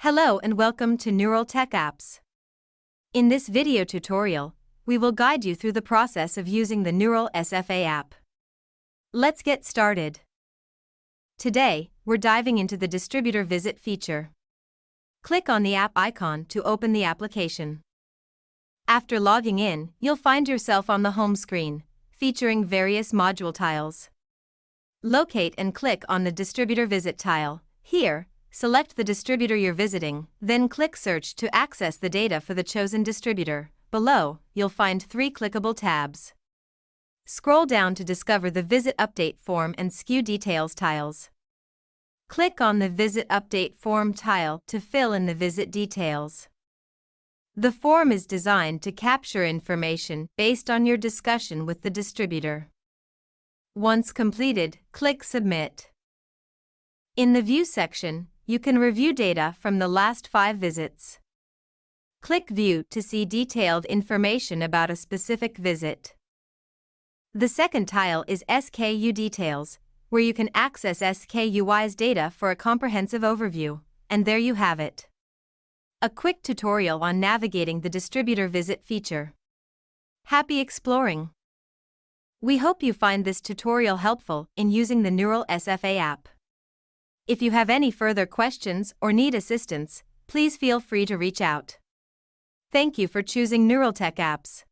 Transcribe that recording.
Hello and welcome to Nural Apps. In this video tutorial, we will guide you through the process of using the Nural SFA app. Let's get started. Today, we're diving into the Distributor Visit feature. Click on the app icon to open the application. After logging in, you'll find yourself on the home screen, featuring various module tiles. Locate and click on the Distributor Visit tile. Here, select the distributor you're visiting, then click Search to access the data for the chosen distributor. Below, you'll find 3 clickable tabs. Scroll down to discover the Visit Update Form and SKU Details tiles. Click on the Visit Update Form tile to fill in the visit details. The form is designed to capture information based on your discussion with the distributor. Once completed, click Submit. In the View section, you can review data from the last 5 visits. Click View to see detailed information about a specific visit. The second tile is SKU Details, where you can access SKU's data for a comprehensive overview, and there you have it. A quick tutorial on navigating the Distributor Visit feature. Happy exploring! We hope you find this tutorial helpful in using the Nural SFA app. If you have any further questions or need assistance, please feel free to reach out. Thank you for choosing Nural Apps.